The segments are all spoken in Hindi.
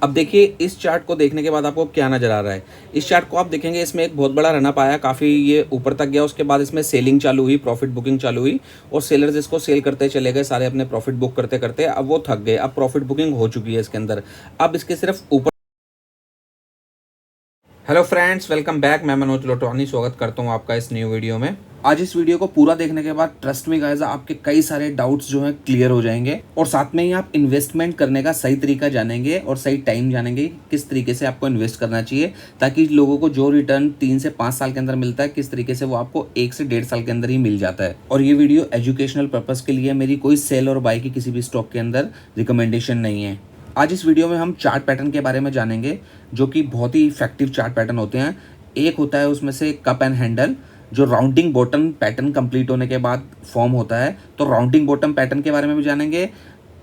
अब देखिए इस चार्ट को देखने के बाद आपको क्या नज़र आ रहा है। इस चार्ट को आप देखेंगे, इसमें एक बहुत बड़ा रनअप आया, काफ़ी ये ऊपर तक गया। उसके बाद इसमें सेलिंग चालू हुई, प्रॉफिट बुकिंग चालू हुई और सेलर्स इसको सेल करते चले गए सारे अपने प्रॉफिट बुक करते करते। अब वो थक गए, अब प्रॉफिट बुकिंग हो चुकी है इसके अंदर। अब इसके सिर्फ ऊपर। Hello friends, welcome back. मैं मनोज लोटवानी स्वागत करता हूं आपका इस न्यू वीडियो में। आज इस वीडियो को पूरा देखने के बाद ट्रस्ट मी गाइस, आपके कई सारे डाउट्स जो हैं क्लियर हो जाएंगे और साथ में ही आप इन्वेस्टमेंट करने का सही तरीका जानेंगे और सही टाइम जानेंगे, किस तरीके से आपको इन्वेस्ट करना चाहिए ताकि लोगों को जो रिटर्न 3 से 5 साल के अंदर मिलता है, किस तरीके से वो आपको 1 से 1.5 साल के अंदर ही मिल जाता है। और ये वीडियो एजुकेशनल पर्पज़ के लिए, मेरी कोई सेल और बाई की किसी भी स्टॉक के अंदर रिकमेंडेशन नहीं है। आज इस वीडियो में हम चार्ट पैटर्न के बारे में जानेंगे, जो कि बहुत ही इफेक्टिव चार्ट पैटर्न होते हैं। एक होता है उसमें से कप एंड हैंडल, जो राउंडिंग बॉटम पैटर्न कंप्लीट होने के बाद फॉर्म होता है। तो राउंडिंग बॉटम पैटर्न के बारे में भी जानेंगे,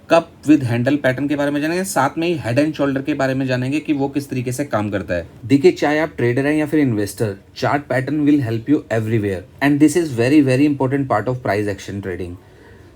कप विद हैंडल पैटर्न के बारे में जानेंगे, साथ में ही हेड एंड शोल्डर के बारे में जानेंगे कि वो किस तरीके से काम करता है। देखिए, चाहे आप ट्रेडर हैं या फिर investor, chart pattern will help you everywhere and this is very very important part of price action trading.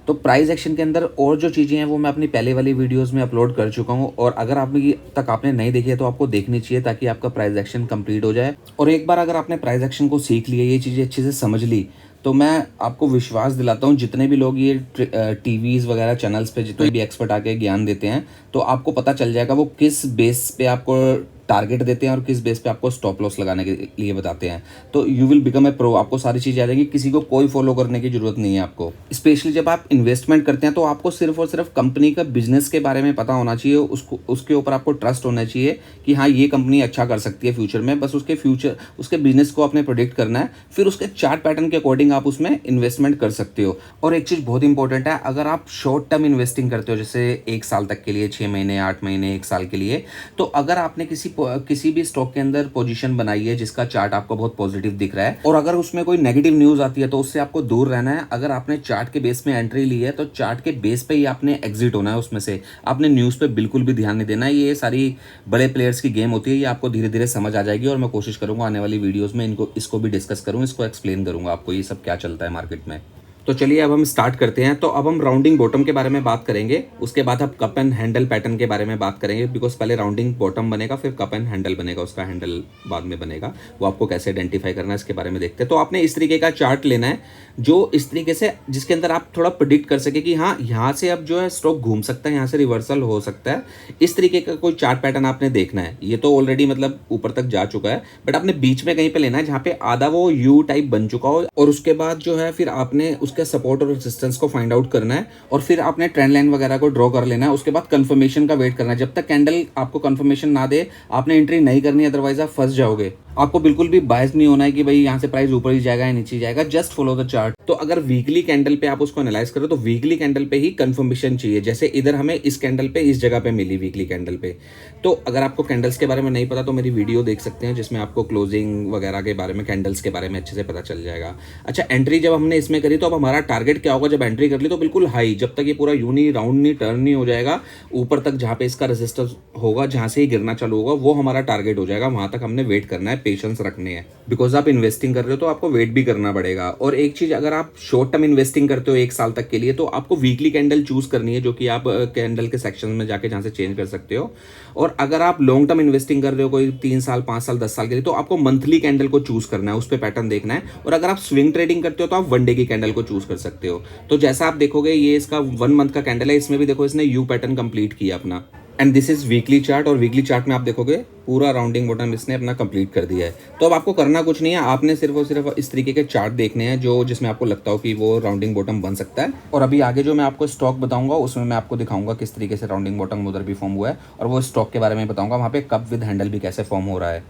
तो प्राइस एक्शन के अंदर और जो चीज़ें हैं वो मैं अपनी पहले वाली वीडियोस में अपलोड कर चुका हूँ, और अगर आप तक आपने नहीं देखी है तो आपको देखनी चाहिए ताकि आपका प्राइस एक्शन कंप्लीट हो जाए। और एक बार अगर आपने प्राइस एक्शन को सीख लिया, ये चीज़ें अच्छे से समझ ली, तो मैं आपको विश्वास दिलाता हूँ, जितने भी लोग ये टीवीज़ वगैरह चैनल्स पे जितने भी एक्सपर्ट आके ज्ञान देते हैं, तो आपको पता चल जाएगा वो किस बेस पे आपको टारगेट देते हैं और किस बेस पे आपको स्टॉप लॉस लगाने के लिए बताते हैं। तो you will become a pro. आपको सारी चीज़ें आ जाएंगी, किसी को कोई फॉलो करने की जरूरत नहीं है आपको। स्पेशली जब आप इन्वेस्टमेंट करते हैं तो आपको सिर्फ और सिर्फ कंपनी का बिजनेस के बारे में पता होना चाहिए, उसके ऊपर आपको ट्रस्ट होना चाहिए कि हाँ, ये कंपनी अच्छा कर सकती है फ्यूचर में। बस उसके बिजनेस को आपने प्रोडिक्ट करना है, फिर उसके चार्ट पैटर्न के अकॉर्डिंग आप उसमें इन्वेस्टमेंट कर सकते हो। और एक चीज़ बहुत इंपॉर्टेंट है, अगर आप शॉर्ट टर्म इन्वेस्टिंग करते हो, जैसे 1 साल तक के लिए, 6 महीने, 8 महीने, 1 साल के लिए, तो अगर आपने किसी भी स्टॉक के अंदर पोजीशन बनाई है जिसका चार्ट आपको बहुत पॉजिटिव दिख रहा है, और अगर उसमें कोई नेगेटिव न्यूज आती है तो उससे आपको दूर रहना है। अगर आपने चार्ट के बेस में एंट्री ली है तो चार्ट के बेस पे ही आपने एग्जिट होना है उसमें से। आपने न्यूज़ पे बिल्कुल भी ध्यान नहीं देना है। ये सारी बड़े प्लेयर्स की गेम होती है, ये आपको धीरे धीरे समझ आ जाएगी और मैं कोशिश करूंगा आने वाली वीडियोज़ में इसको भी डिस्कस करूँ, इसको एक्सप्लेन करूंगा आपको ये सब क्या चलता है मार्केट में। तो चलिए अब हम स्टार्ट करते हैं। तो अब हम राउंडिंग बॉटम के बारे में बात करेंगे, उसके बाद हम कप एंड हैंडल पैटर्न के बारे में बात करेंगे, बिकॉज पहले राउंडिंग बॉटम बनेगा, फिर कप एंड हैंडल बनेगा, उसका हैंडल बाद में बनेगा। वो आपको कैसे आइडेंटिफाई करना है इसके बारे में देखते हैं। तो आपने इस तरीके का चार्ट लेना है, जो इस तरीके से, जिसके अंदर आप थोड़ा प्रिडिक्ट कर सके कि हाँ, यहाँ से अब जो है स्टॉक घूम सकता है, यहाँ से रिवर्सल हो सकता है। इस तरीके का कोई चार्ट पैटर्न आपने देखना है। ये तो ऑलरेडी मतलब ऊपर तक जा चुका है, बट आपने बीच में कहीं पे लेना है जहाँ पे आधा वो यू टाइप बन चुका हो, और उसके बाद जो है फिर आपने उसके सपोर्ट और रेजिस्टेंस को फाइंड आउट करना है, और फिर आपने ट्रेंड लाइन वगैरह को ड्रॉ कर लेना है। उसके बाद कंफर्मेशन का वेट करना है। जब तक कैंडल आपको कंफर्मेशन ना दे, आपने एंट्री नहीं करनी, अदरवाइज आप फंस जाओगे। आपको बिल्कुल भी बायस नहीं होना है कि भाई यहाँ से प्राइस ऊपर ही जाएगा या नीचे जाएगा, जस्ट फॉलो द चार्ट। तो अगर वीकली कैंडल पे आप उसको एनालाइज करो तो वीकली कैंडल पे ही कंफर्मेशन चाहिए। जैसे इधर हमें इस कैंडल पे इस जगह पे मिली वीकली कैंडल पे। तो अगर आपको कैंडल्स के बारे में नहीं पता तो मेरी वीडियो देख सकते हैं, जिसमें आपको क्लोजिंग वगैरह के बारे में, कैंडल्स के बारे में अच्छे से पता चल जाएगा। अच्छा, एंट्री जब हमने इसमें करी तो अब हमारा टारगेट क्या होगा? जब एंट्री कर ली तो बिल्कुल हाई, जब तक ये पूरा यू नहीं, राउंड नहीं, टर्न नहीं हो जाएगा ऊपर तक, जहाँ पे इसका रेजिस्टेंस होगा, जहाँ से ही गिरना चालू होगा, वो हमारा टारगेट हो जाएगा। वहां तक हमने वेट करना है, पेशेंस रखने हैं, बिकॉज आप इन्वेस्टिंग कर रहे हो तो आपको वेट भी करना पड़ेगा। और एक चीज, अगर आप शॉर्ट टर्म इन्वेस्टिंग करते हो 1 साल तक के लिए, तो आपको वीकली कैंडल चूज करनी है, जो कि आप कैंडल के सेक्शन में जाके जहां से चेंज कर सकते हो। और अगर आप लॉन्ग टर्म इन्वेस्टिंग कर रहे हो कोई 3 साल, 5 साल, 10 साल के लिए, तो आपको मंथली कैंडल को चूज करना है, उस पर पैटर्न देखना है। और अगर आप स्विंग ट्रेडिंग करते हो तो आप 1 डे की कैंडल को चूज कर सकते हो। तो जैसा आप देखोगे, ये इसका 1 मंथ का कैंडल है, इसमें भी देखो इसने यू पैटर्न कंप्लीट किया अपना, and this is weekly chart. और वीकली चार्ट में आप देखोगे पूरा राउंडिंग बॉटम इसने अपना कंप्लीट कर दिया है। तो अब आपको करना कुछ नहीं है, आपने सिर्फ और सिर्फ इस तरीके के चार्ट देखने हैं जो जिसमें आपको लगता हो कि वो राउंडिंग बॉटम बन सकता है। और अभी आगे जो मैं आपको स्टॉक बताऊंगा उसमें मैं आपको दिखाऊंगा किस तरीके से राउंडिंग बॉटम उधर भी फॉर्म हुआ है, और वो स्टॉक के बारे में बताऊंगा वहाँ पे कप विद हैंडल भी कैसे फॉर्म हो रहा है।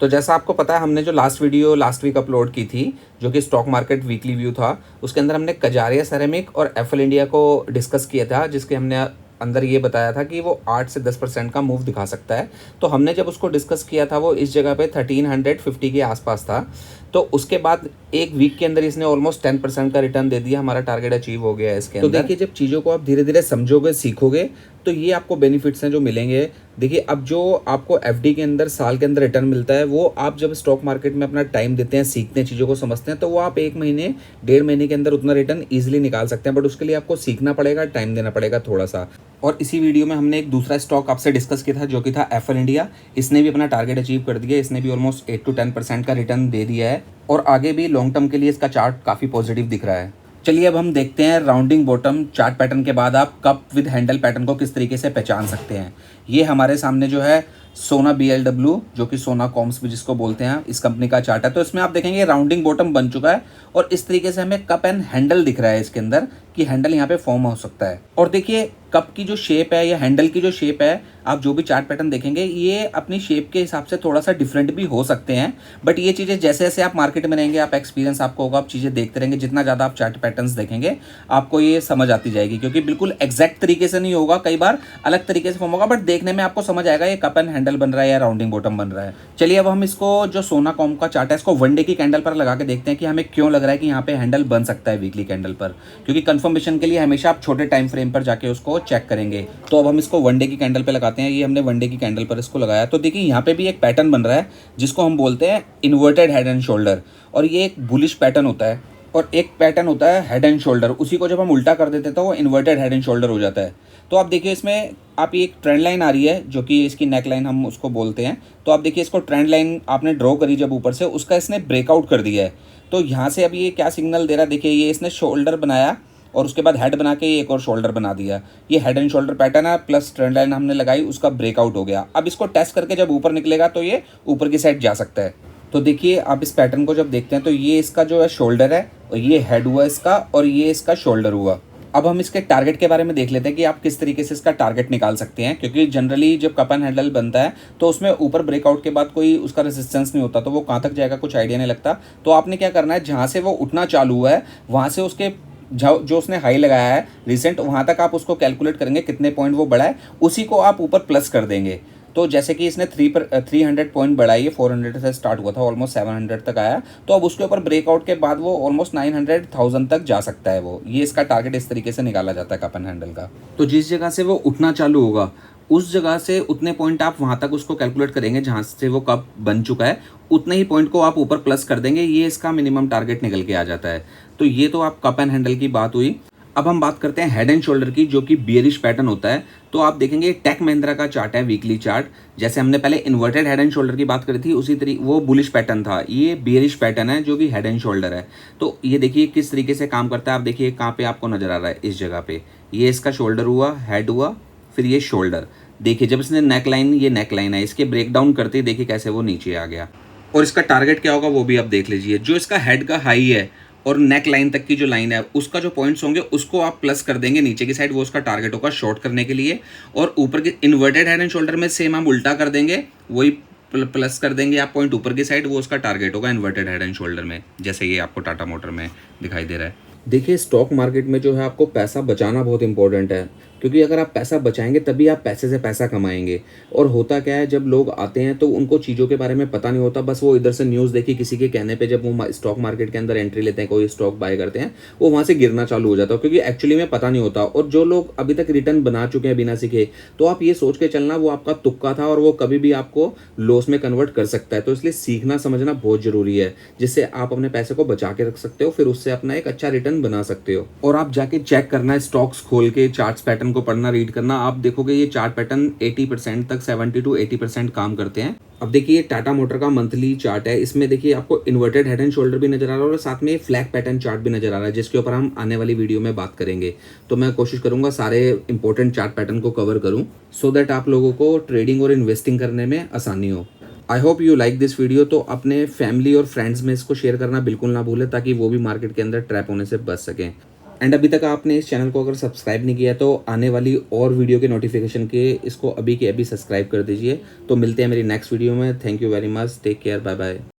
तो जैसा आपको पता है, हमने जो last video last week upload की थी, जो कि स्टॉक मार्केट वीकली व्यू था, उसके अंदर हमने कजारिया सेरेमिक और एफएल इंडिया को डिस्कस किया था, जिसके हमने अंदर ये बताया था कि वो 8 से 10% का मूव दिखा सकता है। तो हमने जब उसको डिस्कस किया था, वो इस जगह पे 1350 के आसपास था। तो उसके बाद एक वीक के अंदर इसने ऑलमोस्ट 10% का रिटर्न दे दिया, हमारा टारगेट अचीव हो गया है इसके अंदर। तो देखिए, जब चीज़ों को आप धीरे धीरे समझोगे, सीखोगे, तो ये आपको बेनिफिट्स हैं जो मिलेंगे। देखिए, अब जो आपको एफडी के अंदर साल के अंदर रिटर्न मिलता है, वो आप जब स्टॉक मार्केट में अपना टाइम देते हैं, सीखते हैं, चीज़ों को समझते हैं, तो वो आप 1 महीने, 1.5 महीने के अंदर उतना रिटर्न ईजिली निकाल सकते हैं। बट उसके लिए आपको सीखना पड़ेगा, टाइम देना पड़ेगा थोड़ा सा। और इसी वीडियो में हमने एक दूसरा स्टॉक आपसे डिस्कस किया था जो कि था एफएल इंडिया। इसने भी अपना टारगेट अचीव कर दिया, इसने भी ऑलमोस्ट 8 to 10% का रिटर्न दे दिया है और आगे भी लॉन्ग टर्म के लिए इसका चार्ट काफ़ी पॉजिटिव दिख रहा है। चलिए अब हम देखते हैं राउंडिंग बॉटम चार्ट पैटर्न के बाद आप कप विद हैंडल पैटर्न को किस तरीके से पहचान सकते हैं। ये हमारे सामने जो है सोना BLW जो कि सोना कॉम्स भी जिसको बोलते हैं, इस कंपनी का चार्ट है। तो इसमें आप देखेंगे राउंडिंग बॉटम बन चुका है और इस तरीके से हमें कप एंड हैंडल दिख रहा है इसके अंदर कि हैंडल यहाँ पे फॉर्म हो सकता है। और देखिए कप की जो शेप है या हैंडल की जो शेप है, आप जो भी चार्ट पैटर्न देखेंगे ये अपनी शेप के हिसाब से थोड़ा सा डिफरेंट भी हो सकते हैं, बट ये चीज़ें जैसे जैसे आप मार्केट में रहेंगे, आप एक्सपीरियंस आपको होगा, आप चीज़ें देखते रहेंगे, जितना ज़्यादा आप चार्ट पैटर्न्स देखेंगे आपको ये समझ आती जाएगी, क्योंकि बिल्कुल एग्जैक्ट तरीके से नहीं होगा, कई बार अलग तरीके से फॉर्म होगा, बट देखने में आपको समझ आएगा ये कप एंड हैंडल बन रहा है या राउंडिंग बॉटम बन रहा है। चलिए अब हम इसको जो सोना कॉम का चार्ट है इसको वन डे की कैंडल पर लगा के देखते हैं कि हमें क्यों लग रहा है कि यहाँ पे हैंडल बन सकता है वीकली कैंडल पर, क्योंकि कंफर्मेशन के लिए हमेशा आप छोटे टाइम फ्रेम पर जाके उसको चेक करेंगे। तो अब हम इसको वन डे की कैंडल पे लगाते हैं। ये हमने वन डे की कैंडल पर इसको लगाया तो देखिए यहाँ पे भी एक पैटर्न बन रहा है जिसको हम बोलते हैं इन्वर्टेड हेड एंड शोल्डर, और ये एक बुलिश पैटर्न होता है और एक पैटर्न होता है हेड एंड शोल्डर, उसी को जब हम उल्टा कर देते हैं तो वो इन्वर्टेड हेड एंड शोल्डर हो जाता है। तो आप देखिए इसमें आप एक ट्रेंड लाइन आ रही है जो कि इसकी नेक लाइन हम उसको बोलते हैं। तो आप देखिए इसको ट्रेंड लाइन आपने ड्रॉ करी जब ऊपर से, उसका इसने ब्रेकआउट कर दिया है। तो यहाँ से अब ये क्या सिग्नल दे रहा है, देखिए ये इसने शोल्डर बनाया और उसके बाद हेड बना के ये एक और शोल्डर बना दिया। ये हेड एंड शोल्डर पैटर्न है, प्लस ट्रेंड लाइन हमने लगाई, उसका ब्रेकआउट हो गया। अब इसको टेस्ट करके जब ऊपर निकलेगा तो ये ऊपर की साइड जा सकता है। तो देखिए आप इस पैटर्न को जब देखते हैं तो ये इसका जो है शोल्डर है और ये हेड हुआ इसका और ये इसका शोल्डर हुआ। अब हम इसके टारगेट के बारे में देख लेते हैं कि आप किस तरीके से इसका टारगेट निकाल सकते हैं, क्योंकि जनरली जब कप एंड हैंडल बनता है तो उसमें ऊपर ब्रेकआउट के बाद कोई उसका रेजिस्टेंस नहीं होता, तो वो कहाँ तक जाएगा कुछ आइडिया नहीं लगता। तो आपने क्या करना है, जहाँ से वो उठना चालू हुआ है वहाँ से उसके जो उसने हाई लगाया है रिसेंट, वहाँ तक आप उसको कैलकुलेट करेंगे कितने पॉइंट वो बढ़ा है, उसी को आप ऊपर प्लस कर देंगे। तो जैसे कि इसने 300 पॉइंट बढ़ाई है, 400 से स्टार्ट हुआ था, ऑलमोस्ट 700 तक आया, तो अब उसके ऊपर ब्रेकआउट के बाद वो ऑलमोस्ट 900,000 तक जा सकता है। वो ये इसका टारगेट इस तरीके से निकाला जाता है कप एंड हैंडल का। तो जिस जगह से वो उठना चालू होगा उस जगह से उतने पॉइंट आप वहाँ तक उसको कैलकुलेट करेंगे जहाँ से वो कप बन चुका है, उतने ही पॉइंट को आप ऊपर प्लस कर देंगे, ये इसका मिनिमम टारगेट निकल के आ जाता है। तो ये तो आप कप एंड हैंडल की बात हुई। अब हम बात करते हैं हेड एंड शोल्डर की, जो कि बियरिश पैटर्न होता है। तो आप देखेंगे टेक महिंद्रा का चार्ट है, वीकली चार्ट, जैसे हमने पहले इन्वर्टेड हेड एंड शोल्डर की बात करी थी उसी तरीके वो बुलिश पैटर्न था, ये बियरिश पैटर्न है जो कि हेड एंड शोल्डर है। तो ये देखिए किस तरीके से काम करता है। आप देखिए कहाँ पे आपको नजर आ रहा है, इस जगह पे ये इसका शोल्डर हुआ, हेड हुआ, फिर ये शोल्डर। देखिए जब इसने नेक लाइन, ये नेक लाइन है, इसके ब्रेकडाउन करते ही देखिए कैसे वो नीचे आ गया। और इसका टारगेट क्या होगा वो भी आप देख लीजिए। जो इसका हेड का हाई है और नेक लाइन तक की जो लाइन है उसका जो पॉइंट्स होंगे उसको आप प्लस कर देंगे नीचे की साइड, वो उसका टारगेट होगा शॉर्ट करने के लिए। और ऊपर के इन्वर्टेड हेड एंड शोल्डर में सेम हम उल्टा कर देंगे, वही प्लस कर देंगे आप पॉइंट ऊपर की साइड, वो उसका टारगेट होगा इन्वर्टेड हेड एंड शोल्डर में, जैसे ये आपको टाटा मोटर में दिखाई दे रहा है। देखिए स्टॉक मार्केट में जो है आपको पैसा बचाना बहुत इंपॉर्टेंट है, क्योंकि अगर आप पैसा बचाएंगे तभी आप पैसे से पैसा कमाएंगे। और होता क्या है, जब लोग आते हैं तो उनको चीज़ों के बारे में पता नहीं होता, बस वो इधर से न्यूज़ देखी किसी के कहने पे जब वो स्टॉक मार्केट के अंदर एंट्री लेते हैं, कोई स्टॉक बाय करते हैं, वो वहाँ से गिरना चालू हो जाता है, क्योंकि एक्चुअली में पता नहीं होता। और जो लोग अभी तक रिटर्न बना चुके हैं बिना सीखे, तो आप ये सोच के चलना वो आपका तुक्का था और वो कभी भी आपको लॉस में कन्वर्ट कर सकता है। तो इसलिए सीखना समझना बहुत जरूरी है, जिससे आप अपने पैसे को बचा के रख सकते हो, फिर उससे अपना एक अच्छा रिटर्न बना सकते हो। और आप जाके चेक करना, स्टॉक्स खोल के चार्ट्स पैटर्न को पढ़ना, रीड करना, आप देखोगे ये चार्ट पैटर्न 80% तक 70 to 80% काम करते हैं। अब देखिए टाटा मोटर का मंथली चार्ट है, इसमें देखिए आपको इन्वर्टेड हेड एंड शोल्डर भी नजर आ रहा है और साथ में फ्लैग पैटर्न चार्ट भी नजर आ रहा है, जिसके ऊपर हम आने वाली वीडियो में बात करेंगे। तो मैं कोशिश करूंगा सारे इंपॉर्टेंट चार्ट पैटर्न को कवर करूं, सो दैट आप लोगों को ट्रेडिंग और इन्वेस्टिंग करने में आसानी हो। I hope you like this video. तो अपने फैमिली और फ्रेंड्स में इसको शेयर करना बिल्कुल ना भूलें, ताकि वो भी मार्केट के अंदर ट्रैप होने से बच सकें। एंड अभी तक आपने इस चैनल को अगर सब्सक्राइब नहीं किया तो आने वाली और वीडियो के नोटिफिकेशन के इसको अभी के अभी सब्सक्राइब कर दीजिए। तो मिलते हैं मेरी नेक्स्ट वीडियो में। Thank you very much, take care, bye bye.